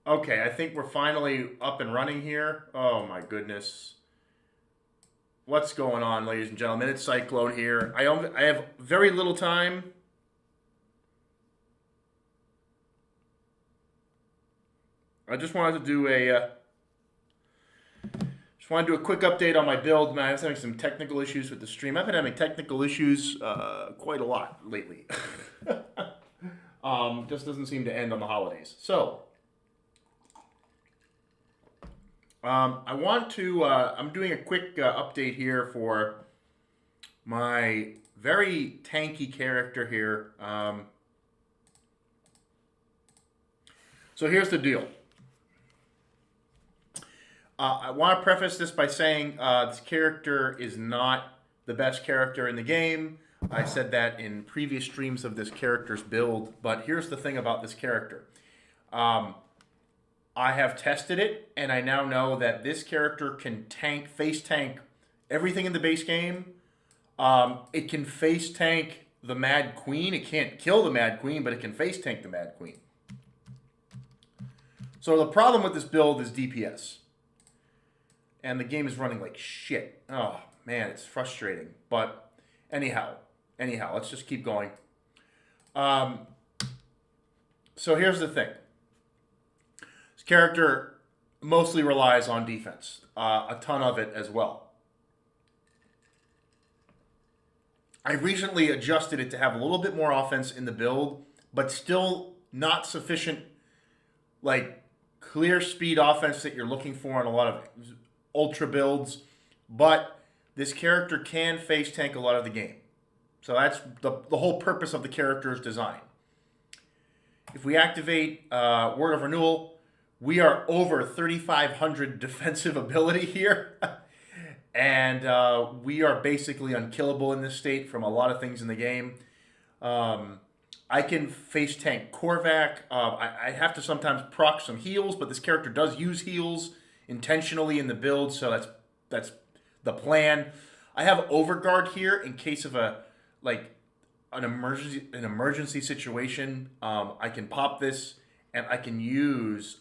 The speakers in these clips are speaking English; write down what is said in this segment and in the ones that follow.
Okay, I think we're finally up and running here. Oh my goodness. What's going on, ladies and gentlemen? It's Cyclone here. I have very little time. I just wanted to do a quick update on my build. Man, I was having some technical issues with the stream. I've been having technical issues quite a lot lately. Just doesn't seem to end on the holidays. So, I'm doing a quick update here for my very tanky character here. So here's the deal. I want to preface this by saying this character is not the best character in the game. I said that in previous streams of this character's build, but here's the thing about this character. I have tested it, and I now know that this character can face tank everything in the base game. It can face tank the Mad Queen. It can't kill the Mad Queen, but it can face tank the Mad Queen. So the problem with this build is DPS. And the game is running like shit. Oh, man, it's frustrating. But anyhow, let's just keep going. So here's the thing. This character mostly relies on defense. A ton of it as well. I recently adjusted it to have a little bit more offense in the build, but still not sufficient, like, clear speed offense that you're looking for in a lot of ultra builds, but this character can face tank a lot of the game. So that's the whole purpose of the character's design. If we activate Word of Renewal, we are over 3,500 defensive ability here. And we are basically unkillable in this state from a lot of things in the game. I can face tank Korvac. I have to sometimes proc some heals, but this character does use heals intentionally in the build, so that's the plan. I have Overguard here in case of an emergency situation. I can pop this, and I can use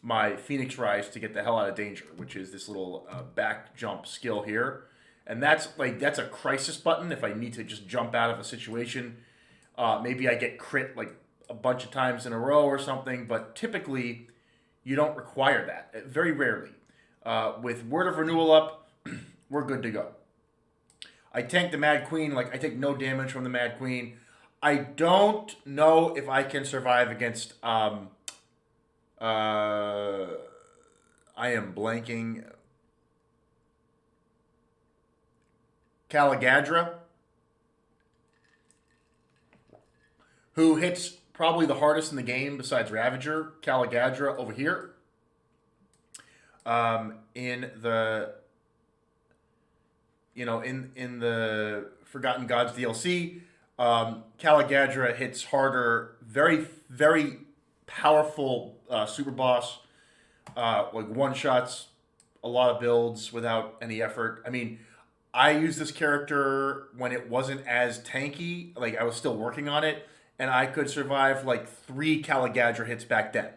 my Phoenix Rise to get the hell out of danger, which is this little back jump skill here, and that's a crisis button if I need to just jump out of a situation. Maybe I get crit like a bunch of times in a row or something, but typically you don't require that. Very rarely. With Word of Renewal up, we're good to go. I tank the Mad Queen. Like, I take no damage from the Mad Queen. I don't know if I can survive against... I am blanking. Caligadra, who hits probably the hardest in the game besides Ravager. Caligadra over here. In the Forgotten Gods DLC, Caligadra hits harder. Very, very powerful super boss. Like one shots a lot of builds without any effort. I mean, I used this character when it wasn't as tanky. Like, I was still working on it, and I could survive like 3 Caligadra hits back then.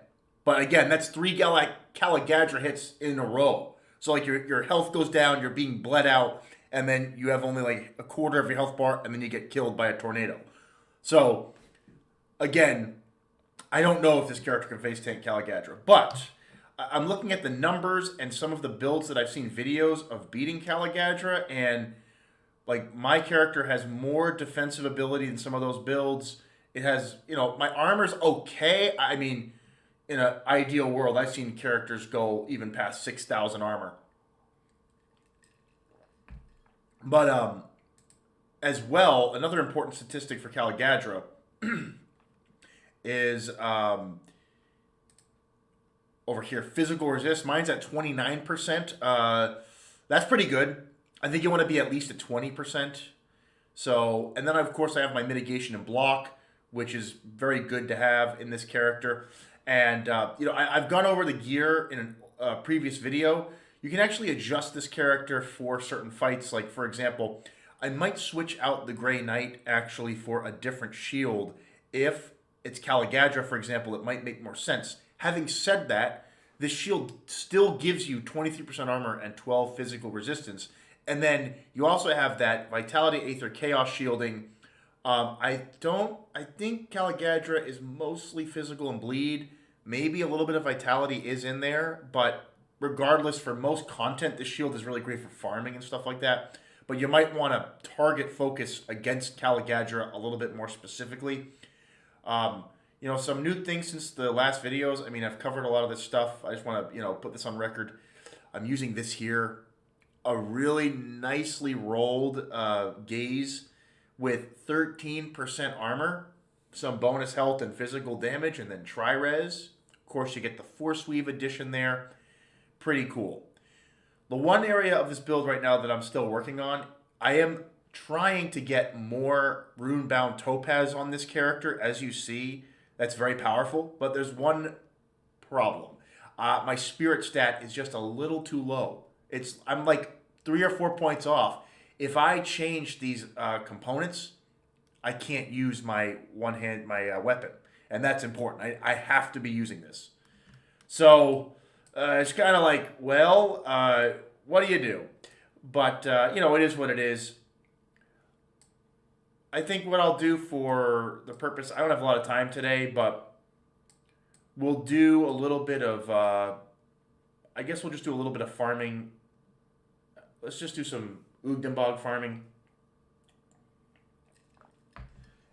But again, that's 3 Caligadra hits in a row. So like your health goes down, you're being bled out, and then you have only like a quarter of your health bar, and then you get killed by a tornado. So again, I don't know if this character can face tank Caligadra, but I'm looking at the numbers and some of the builds that I've seen videos of beating Caligadra, and like my character has more defensive ability than some of those builds. It has, my armor's okay. I mean, in an ideal world, I've seen characters go even past 6,000 armor. But as well, another important statistic for Caligadra is over here, physical resist. Mine's at 29%. That's pretty good. I think you want to be at least at 20%. So, and then of course I have my mitigation and block, which is very good to have in this character. And I've gone over the gear in a previous video. You can actually adjust this character for certain fights. Like, for example, I might switch out the Grey Knight actually for a different shield if it's Caligadra, for example, it might make more sense. Having said that, this shield still gives you 23% armor and 12 physical resistance. And then you also have that Vitality, Aether, Chaos shielding. I think Caligadra is mostly physical and bleed. Maybe a little bit of Vitality is in there, but regardless, for most content, this shield is really great for farming and stuff like that. But you might want to target focus against Caligadra a little bit more specifically. Some new things since the last videos. I mean, I've covered a lot of this stuff. I just want to, put this on record. I'm using this here, a really nicely rolled gaze with 13% armor, some bonus health and physical damage, and then tri-res. Of course, you get the Force Weave edition there. Pretty cool. The one area of this build right now that I'm still working on, I am trying to get more Runebound Topaz on this character. As you see, that's very powerful, but there's one problem. My spirit stat is just a little too low. I'm like 3 or 4 points off. If I change these components, I can't use my weapon, and that's important. I have to be using this. So it's kind of like, well, what do you do? But it is what it is. I think what I'll do for the purpose, I don't have a lot of time today, but we'll do a little bit of, I guess we'll just do a little bit of farming. Let's just do some Ugdenbog farming.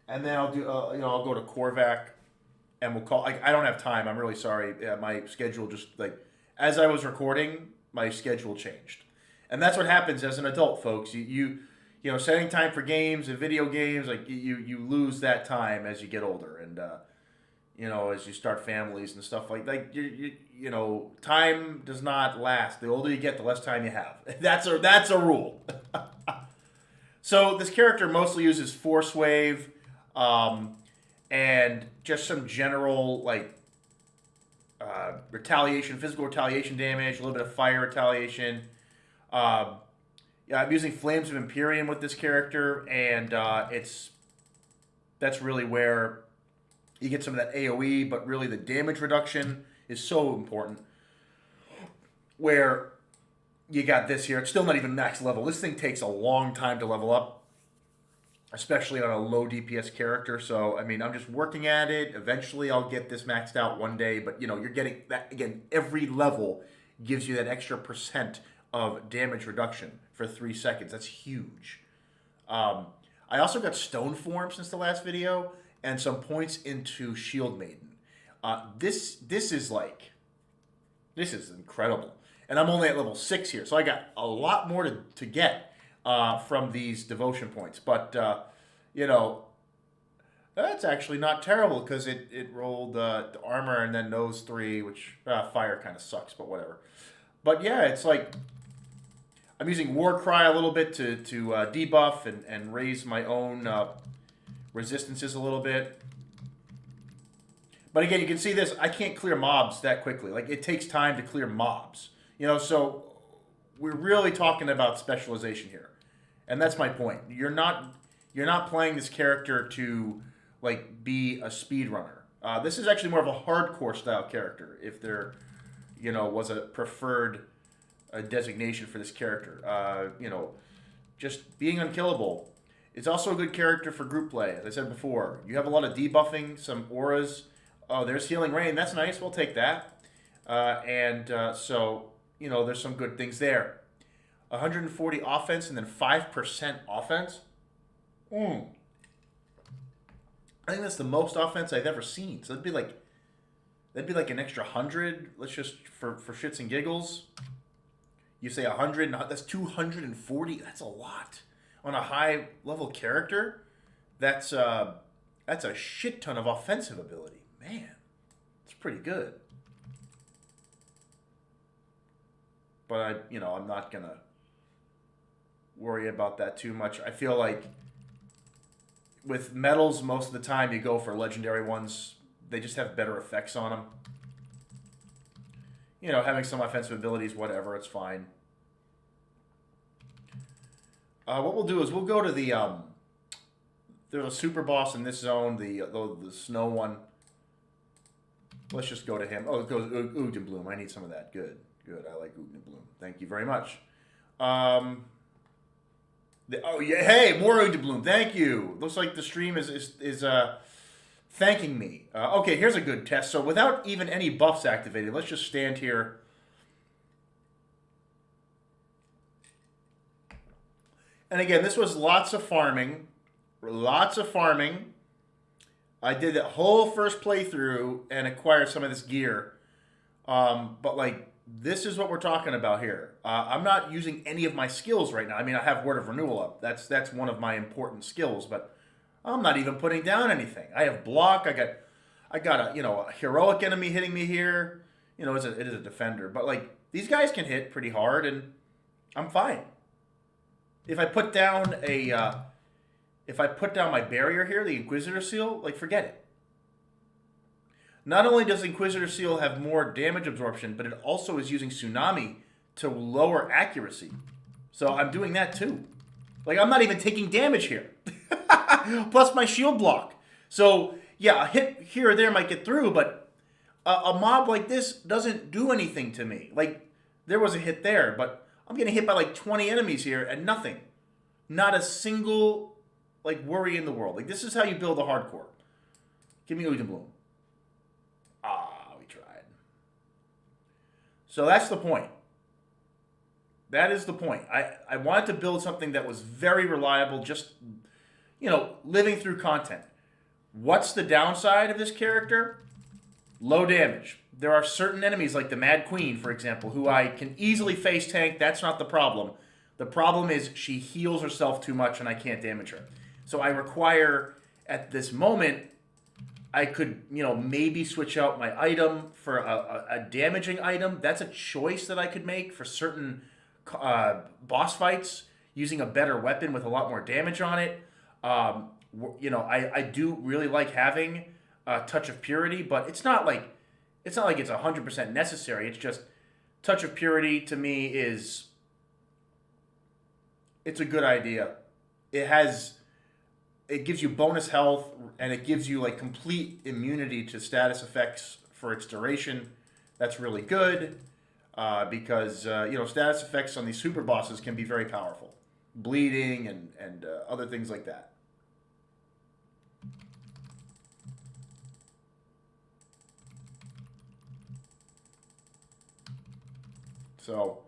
And then I'll do, I'll go to Korvac, and we'll call, I don't have time, I'm really sorry. My schedule just, as I was recording, my schedule changed. And that's what happens as an adult, folks. You setting time for games and video games, you lose that time as you get older, and as you start families and stuff like that. Time does not last. The older you get, the less time you have. That's a rule. So this character mostly uses Force Wave, and just some general retaliation, physical retaliation damage, a little bit of fire retaliation. I'm using Flames of Imperium with this character, and that's really where you get some of that AoE, but really the damage reduction is so important. Where you got this here, it's still not even max level. This thing takes a long time to level up, especially on a low DPS character. So, I mean, I'm just working at it. Eventually, I'll get this maxed out one day, but, you're getting that, again, every level gives you that extra % of damage reduction for 3 seconds. That's huge. I also got Stone Form since the last video, and some points into Shield Maiden. This is incredible. And I'm only at level 6 here, so I got a lot more to get from these devotion points. But, that's actually not terrible, because it rolled the armor and then those 3, which fire kind of sucks, but whatever. But yeah, it's like I'm using War Cry a little bit to debuff and raise my own resistances a little bit. But again, you can see this. I can't clear mobs that quickly. It takes time to clear mobs. So we're really talking about specialization here. And that's my point. You're not playing this character to be a speedrunner. This is actually more of a hardcore style character, if there was a preferred designation for this character. Just being unkillable. It's also a good character for group play, as I said before. You have a lot of debuffing, some auras. Oh, there's Healing Rain. That's nice. We'll take that. So, there's some good things there. 140 offense and then 5% offense. I think that's the most offense I've ever seen. So that'd be like an extra 100. Let's just for shits and giggles. You say 100, that's 240. That's a lot on a high level character. That's a shit ton of offensive ability. Man, it's pretty good. But I'm not gonna worry about that too much. I feel like with medals, most of the time you go for legendary ones. They just have better effects on them. Having some offensive abilities, whatever, it's fine. What we'll do is we'll go to the there's a super boss in this zone, the snow one. Let's just go to him. Oh, it goes Bloom. I need some of that. Good, good. I like Bloom. Thank you very much. Oh yeah, hey, more Bloom. Thank you. Looks like the stream is thanking me. Okay, here's a good test. So without even any buffs activated, let's just stand here. And again, this was lots of farming. Lots of farming. I did that whole first playthrough and acquired some of this gear. But like, this is what we're talking about here. I'm not using any of my skills right now. I mean, I have Word of Renewal up. That's one of my important skills, but I'm not even putting down anything. I have block. I got a heroic enemy hitting me here. It is a defender, but like these guys can hit pretty hard, and I'm fine. If I put down my barrier here, the Inquisitor Seal, like forget it. Not only does Inquisitor Seal have more damage absorption, but it also is using Tsunami to lower accuracy. So I'm doing that too. Like, I'm not even taking damage here. Plus my shield block. So, yeah, a hit here or there might get through, but a mob like this doesn't do anything to me. Like, there was a hit there, but I'm getting hit by like 20 enemies here and nothing. Not a single, like, worry in the world. Like, this is how you build a hardcore. Give me Bloom. We tried. So that's the point. That is the point. I wanted to build something that was very reliable, just, living through content. What's the downside of this character? Low damage. There are certain enemies, like the Mad Queen, for example, who I can easily face tank. That's not the problem. The problem is she heals herself too much and I can't damage her. So I require, at this moment, I could, maybe switch out my item for a damaging item. That's a choice that I could make for certain boss fights, using a better weapon with a lot more damage on it. I do really like having a Touch of Purity, but it's not like it's 100% necessary. It's just Touch of Purity to me it's a good idea. It gives you bonus health, and it gives you like complete immunity to status effects for its duration. That's really good because status effects on these super bosses can be very powerful, bleeding and other things like that. So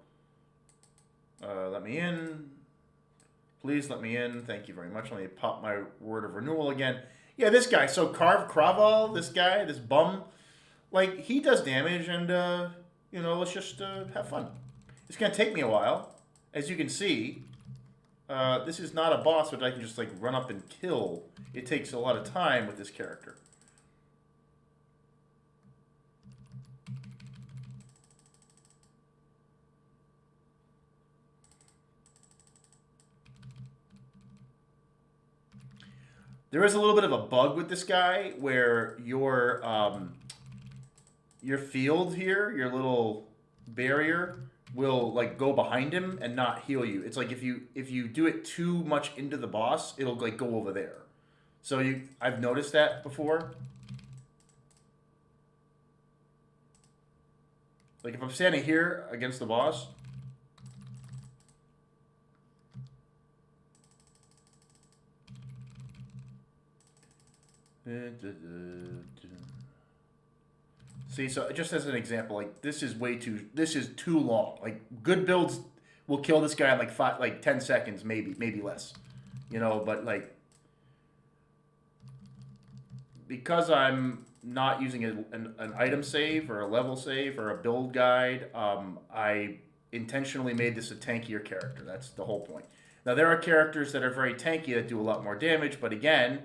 let me in. Please let me in. Thank you very much. Let me pop my Word of Renewal again. Yeah, this guy. So Kraval, this guy, this bum, like, he does damage, and, let's just have fun. It's going to take me a while. As you can see, this is not a boss which I can just, like, run up and kill. It takes a lot of time with this character. There is a little bit of a bug with this guy where your field here, your little barrier, will like go behind him and not heal you. It's like if you do it too much into the boss, it'll like go over there. So I've noticed that before. Like if I'm standing here against the boss, see, so just as an example, like this is too long. Like good builds will kill this guy in like 10 seconds, maybe less. But like because I'm not using an item save or a level save or a build guide, I intentionally made this a tankier character. That's the whole point. Now there are characters that are very tanky that do a lot more damage, but again,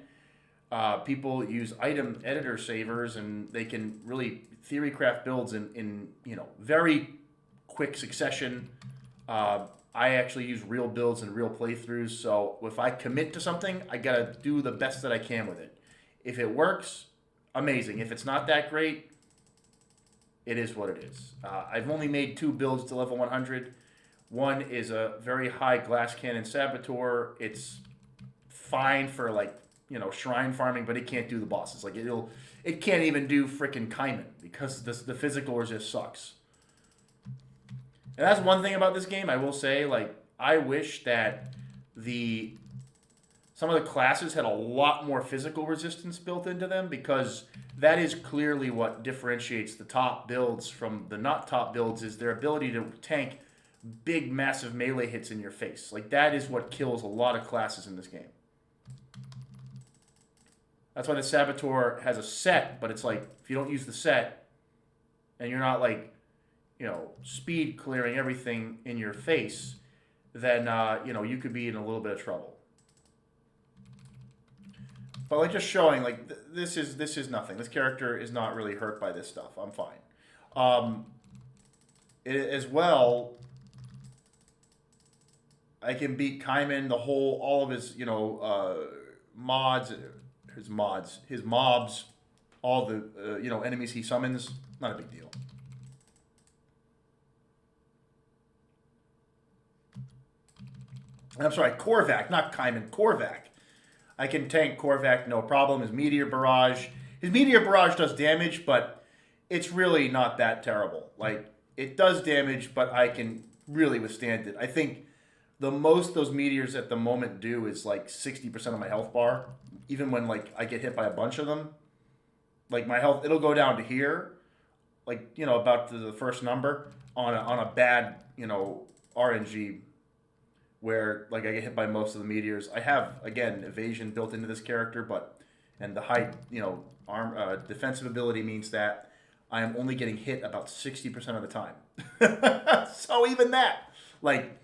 people use item editor savers, and they can really theory craft builds in very quick succession. I actually use real builds and real playthroughs, so if I commit to something, I gotta do the best that I can with it. If it works, amazing. If it's not that great, it is what it is. I've only made 2 builds to level 100. One is a very high glass cannon saboteur. It's fine for like shrine farming, but it can't do the bosses. Like it can't even do frickin' Kaiman because the physical just sucks. And that's one thing about this game. I will say, like, I wish that some of the classes had a lot more physical resistance built into them, because that is clearly what differentiates the top builds from the not top builds, is their ability to tank big, massive melee hits in your face. Like, that is what kills a lot of classes in this game. That's why the Saboteur has a set, but it's like, if you don't use the set, and you're not, like, speed clearing everything in your face, then, you could be in a little bit of trouble. But, like, just showing, like, this is nothing. This character is not really hurt by this stuff. I'm fine. As well, I can beat Kaiman, all of his, mods, his mobs, all the, enemies he summons. Not a big deal. I'm sorry, Korvac, not Kaiman, Korvac. I can tank Korvac no problem. His Meteor Barrage does damage, but it's really not that terrible. Like, it does damage, but I can really withstand it. I think the most those meteors at the moment do is like 60% of my health bar. Even when, like, I get hit by a bunch of them, like, my health, it'll go down to here, like, about the first number on a bad, RNG, where, like, I get hit by most of the meteors. I have, again, evasion built into this character, and the high, defensive ability means that I am only getting hit about 60% of the time. So even that, like,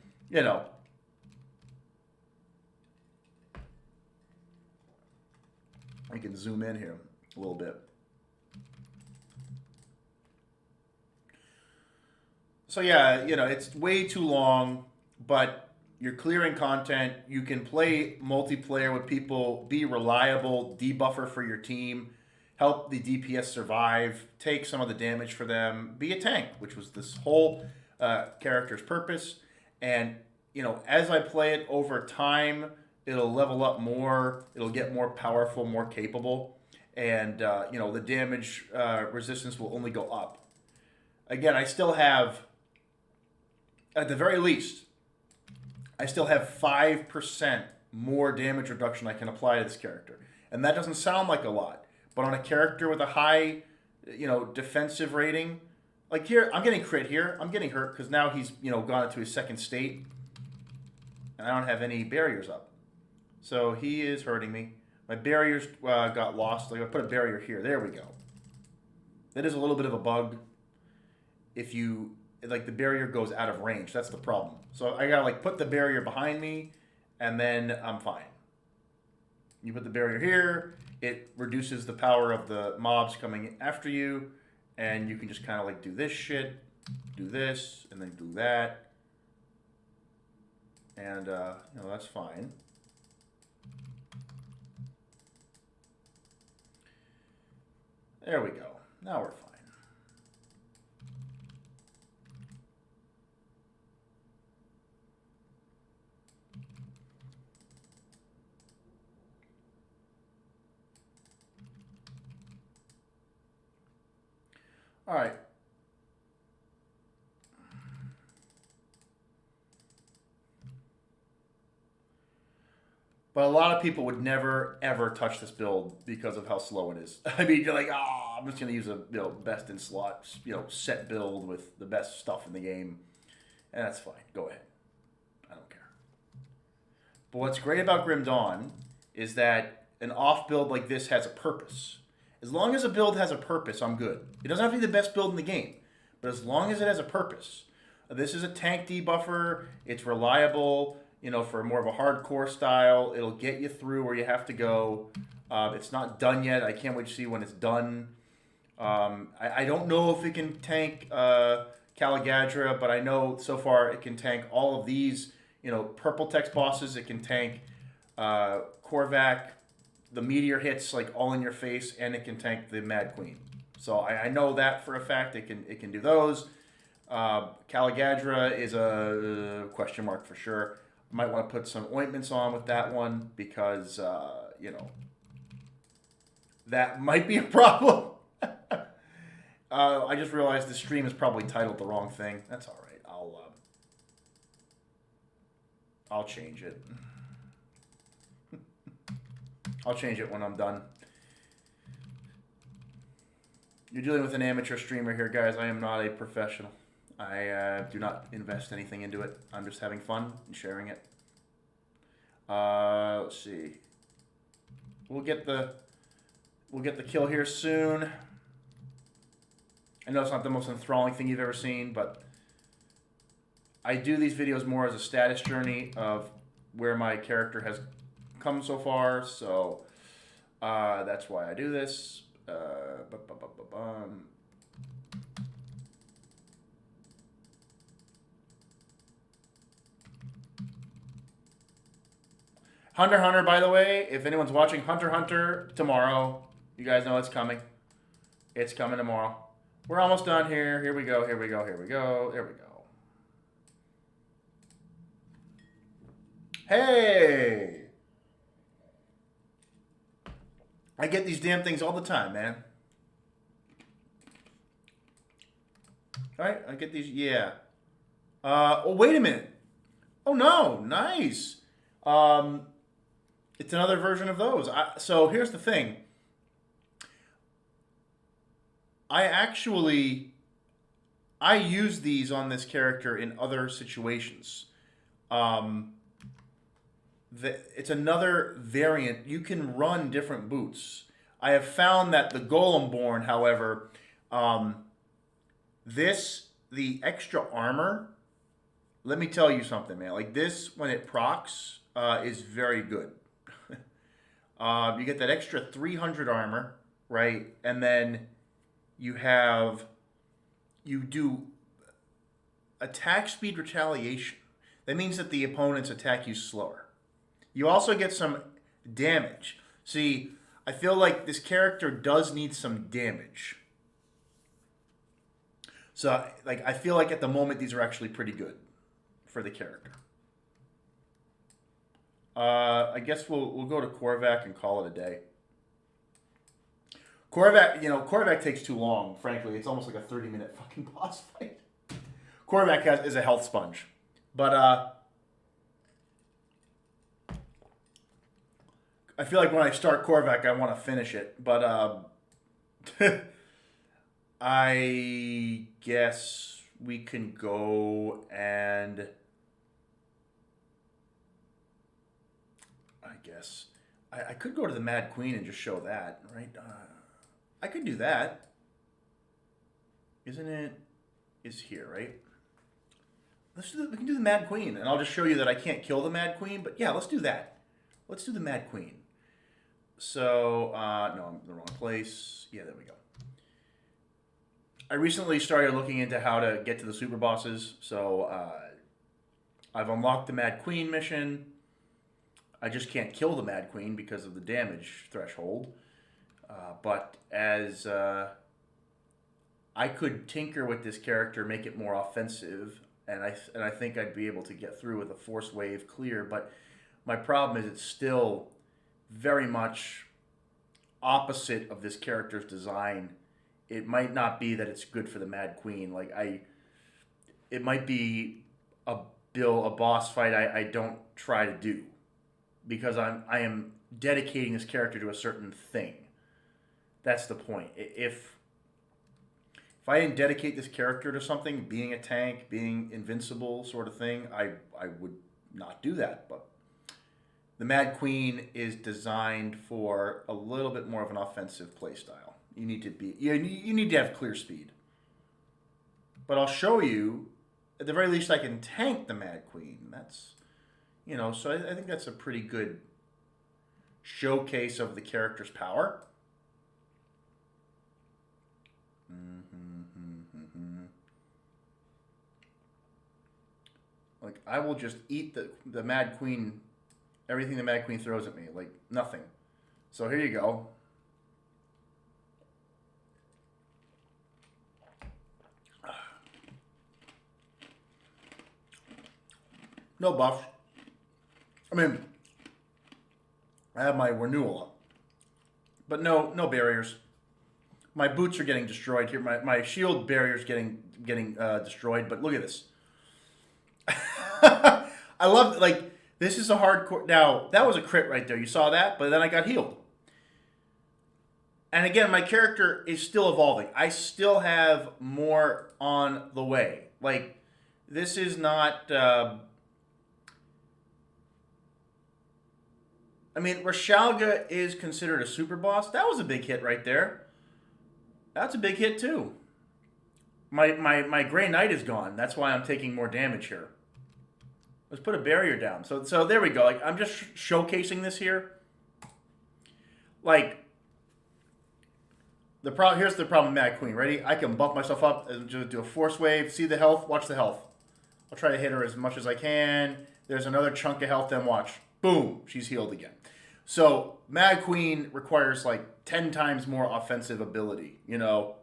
I can zoom in here a little bit. So yeah, it's way too long, but you're clearing content. You can play multiplayer with people, be reliable, debuffer for your team, help the DPS survive, take some of the damage for them, be a tank, which was this whole character's purpose. And, as I play it over time, it'll level up more, it'll get more powerful, more capable, and, the damage resistance will only go up. Again, I still have, at the very least, I still have 5% more damage reduction I can apply to this character. And that doesn't sound like a lot. But on a character with a high, defensive rating, like here, I'm getting crit here. I'm getting hurt because now he's, gone into his second state. And I don't have any barriers up. So he is hurting me. My barriers got lost. Like, I put a barrier here. There we go. That is a little bit of a bug. If you... like, the barrier goes out of range. That's the problem. So I gotta, like, put the barrier behind me, and then I'm fine. You put the barrier here, it reduces the power of the mobs coming after you, and you can just kind of, like, do this shit, do this, and then do that. And, that's fine. There we go. Now we're fine. All right. But a lot of people would never, ever touch this build because of how slow it is. I mean, you're like, I'm just going to use a best in slot, set build with the best stuff in the game. And that's fine. Go ahead. I don't care. But what's great about Grim Dawn is that an off build like this has a purpose. As long as a build has a purpose, I'm good. It doesn't have to be the best build in the game. But as long as it has a purpose. This is a tank debuffer. It's reliable. For more of a hardcore style, it'll get you through where you have to go. It's not done yet. I can't wait to see when it's done. I don't know if it can tank Caligadra, but I know so far it can tank all of these, purple text bosses. It can tank Korvac, the meteor hits like all in your face, and it can tank the Mad Queen. So I know that for a fact. It can do those. Caligadra is a question mark for sure. Might want to put some ointments on with that one because, that might be a problem. I just realized the stream is probably titled the wrong thing. That's all right. I'll change it. I'll change it when I'm done. You're dealing with an amateur streamer here, guys. I am not a professional. I do not invest anything into it. I'm just having fun and sharing it. Let's see. We'll get the kill here soon. I know it's not the most enthralling thing you've ever seen, but I do these videos more as a status journey of where my character has come so far. So that's why I do this. Hunter x Hunter, by the way, if anyone's watching Hunter x Hunter tomorrow, you guys know it's coming. It's coming tomorrow. We're almost done here. Here we go, here we go, here we go, here we go. Hey! I get these damn things all the time, man. All right, I get these, yeah. Oh, wait a minute. Oh, no, nice. It's another version of those. So here's the thing. I use these on this character in other situations. It's another variant. You can run different boots. I have found that the Golemborn, however, the extra armor, let me tell you something, man. Like this, when it procs, is very good. You get that extra 300 armor, right? And then you do attack speed retaliation. That means that the opponents attack you slower. You also get some damage. See, I feel like this character does need some damage. So, like, I feel like at the moment these are actually pretty good for the character. I guess we'll go to Korvac and call it a day. Korvac takes too long, frankly. It's almost like a 30-minute fucking boss fight. Korvac is a health sponge. But I feel like when I start Korvac, I want to finish it. But I guess we can go and... I could go to the Mad Queen and just show that, right? I could do that. Isn't it? Is here, right? We can do the Mad Queen, and I'll just show you that I can't kill the Mad Queen. But yeah, let's do that. Let's do the Mad Queen. So no, I'm in the wrong place. Yeah, there we go. I recently started looking into how to get to the super bosses. So I've unlocked the Mad Queen mission. I just can't kill the Mad Queen because of the damage threshold. But as I could tinker with this character, make it more offensive, and I think I'd be able to get through with a force wave clear. But my problem is it's still very much opposite of this character's design. It might not be that it's good for the Mad Queen. Like it might be a boss fight I don't try to do. Because I am dedicating this character to a certain thing. That's the point. If I didn't dedicate this character to something, being a tank, being invincible sort of thing, I would not do that. But the Mad Queen is designed for a little bit more of an offensive playstyle. You need to have clear speed. But I'll show you, at the very least, I can tank the Mad Queen. That's... so I think that's a pretty good showcase of the character's power. Like, I will just eat the Mad Queen, everything the Mad Queen throws at me, like nothing. So here you go. No buffs. I mean, I have my renewal up. But no barriers. My boots are getting destroyed here. My shield barrier's getting destroyed. But look at this. I love, like, this is a hardcore. Now, that was a crit right there. You saw that? But then I got healed. And again, my character is still evolving. I still have more on the way. Like, this is not... I mean, Rashalga is considered a super boss. That was a big hit right there. That's a big hit, too. My Grey Knight is gone. That's why I'm taking more damage here. Let's put a barrier down. So there we go. Like, I'm just showcasing this here. Like, here's the problem, Mad Queen. Ready? I can buff myself up and just do a force wave. See the health? Watch the health. I'll try to hit her as much as I can. There's another chunk of health. Then watch. Boom. She's healed again. So Mad Queen requires like 10 times more offensive ability, you know.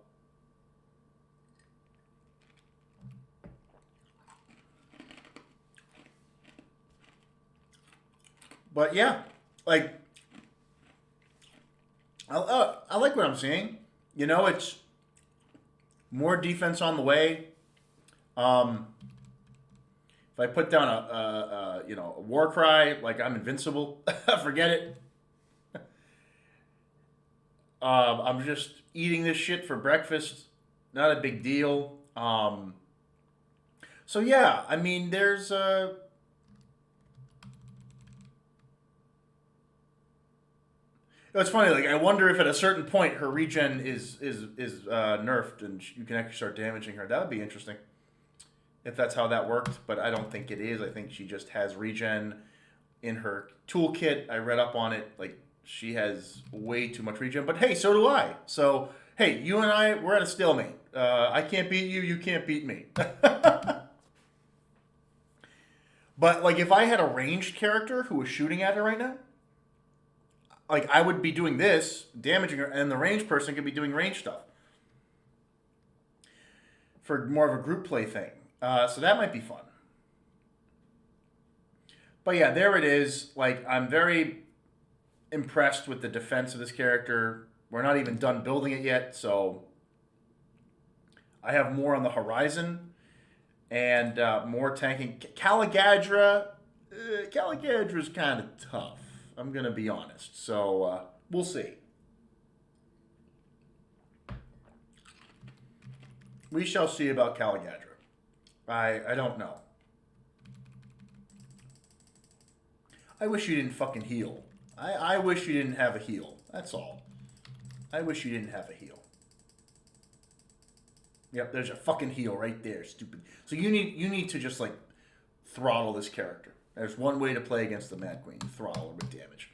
But yeah, like, I like what I'm seeing. You know, it's more defense on the way. If I put down a war cry, like I'm invincible, forget it. I'm just eating this shit for breakfast. Not a big deal. So yeah, I mean, there's it's funny. Like, I wonder if at a certain point her regen is nerfed and you can actually start damaging her. That would be interesting if that's how that worked. But I don't think it is. I think she just has regen in her toolkit. I read up on it. Like, she has way too much regen. But hey, so do I. So hey, you and I, we're at a stalemate. I can't beat you. You can't beat me. But like, if I had a ranged character who was shooting at her right now, like, I would be doing this, damaging her, and the ranged person could be doing range stuff for more of a group play thing. So that might be fun. But yeah, there it is. Like, I'm very impressed with the defense of this character. We're not even done building it yet, so I have more on the horizon and more tanking. Caligadra is kind of tough. I'm going to be honest. So, we'll see. We shall see about Caligadra. I don't know. I wish you didn't fucking heal. I wish you didn't have a heal. That's all. I wish you didn't have a heal. Yep, there's a fucking heal right there, stupid. So you need to just, like, throttle this character. There's one way to play against the Mad Queen. Throttle her with damage.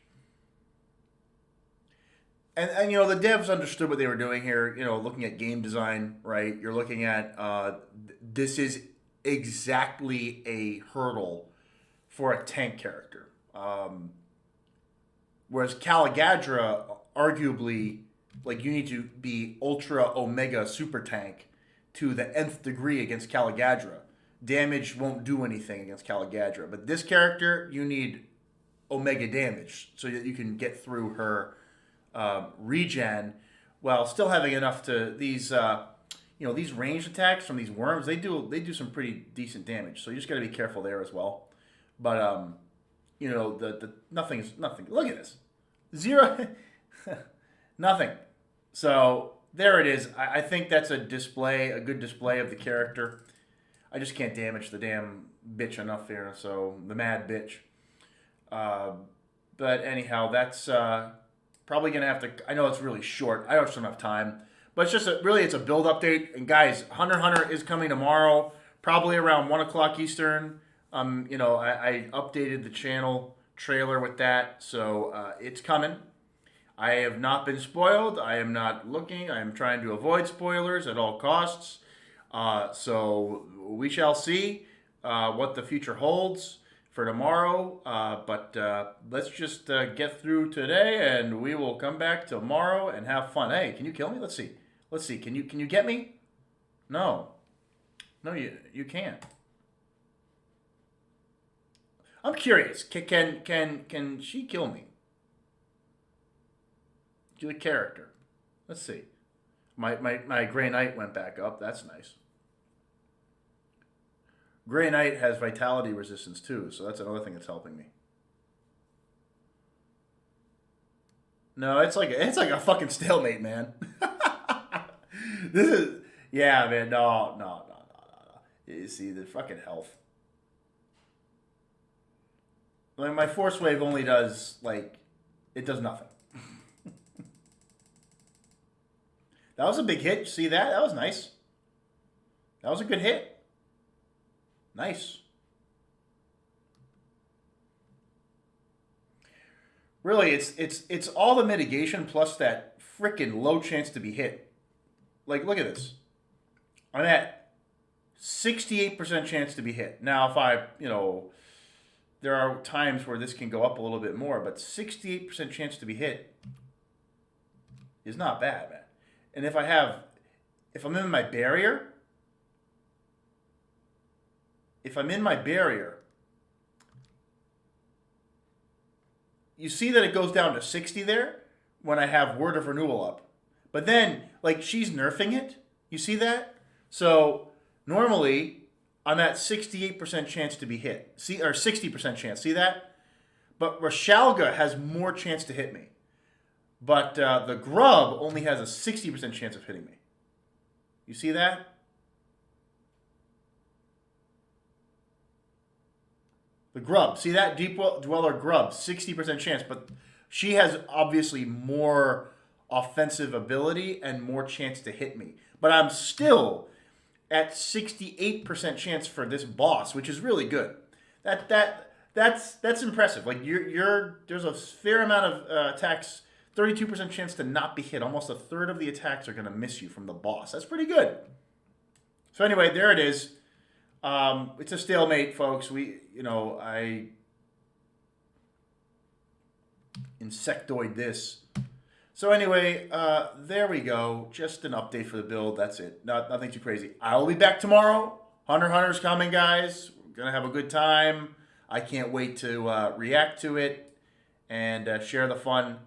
And you know, the devs understood what they were doing here. You know, looking at game design, right? You're looking at, this is exactly a hurdle for a tank character. Whereas Caligadra, arguably, like, you need to be ultra omega super tank to the nth degree against Caligadra. Damage won't do anything against Caligadra. But this character, you need omega damage so that you can get through her regen while still having enough to these these ranged attacks from these worms. They do some pretty decent damage. So you just got to be careful there as well. But the nothing. Look at this, 0, nothing. So there it is. I think that's a good display of the character. I just can't damage the damn bitch enough here, so the mad bitch. But anyhow, that's probably going to have to... I know it's really short. I don't have time. But it's just it's a build update. And guys, Hunter x Hunter is coming tomorrow, probably around 1 o'clock Eastern. I updated the channel trailer with that, so it's coming. I have not been spoiled. I am not looking. I am trying to avoid spoilers at all costs. So we shall see what the future holds for tomorrow. But let's just get through today, and we will come back tomorrow and have fun. Hey, can you kill me? Let's see. Can you get me? No, you can't. I'm curious. Can she kill me? Do the character. Let's see. My Grey Knight went back up. That's nice. Grey Knight has vitality resistance too, so that's another thing that's helping me. No, it's like a fucking stalemate, man. This is man. No. You see the fucking health. Like my force wave only does it does nothing. That was a big hit. You see that? That was nice. That was a good hit. Nice. Really, it's all the mitigation plus that freaking low chance to be hit. Like, look at this. I'm at 68% chance to be hit. Now, if there are times where this can go up a little bit more, but 68% chance to be hit is not bad, man. And if I'm in my barrier, you see that it goes down to 60 there when I have Word of Renewal up. But then, she's nerfing it. You see that? So, normally, I'm at 68% chance to be hit. See, or 60% chance. See that? But Rashalga has more chance to hit me. But the Grub only has a 60% chance of hitting me. You see that? The Grub. See that? Deep Dweller Grub. 60% chance. But she has obviously more offensive ability and more chance to hit me. But I'm still at 68% chance for this boss, which is really good. That's impressive. There's a fair amount of attacks. 32% chance to not be hit. Almost a third of the attacks are going to miss you from the boss. That's pretty good. So anyway, there it is. It's a stalemate, folks. I insectoid this. So anyway, there we go. Just an update for the build. That's it. Nothing too crazy. I'll be back tomorrow. Hunter's coming, guys. We're going to have a good time. I can't wait to react to it and share the fun.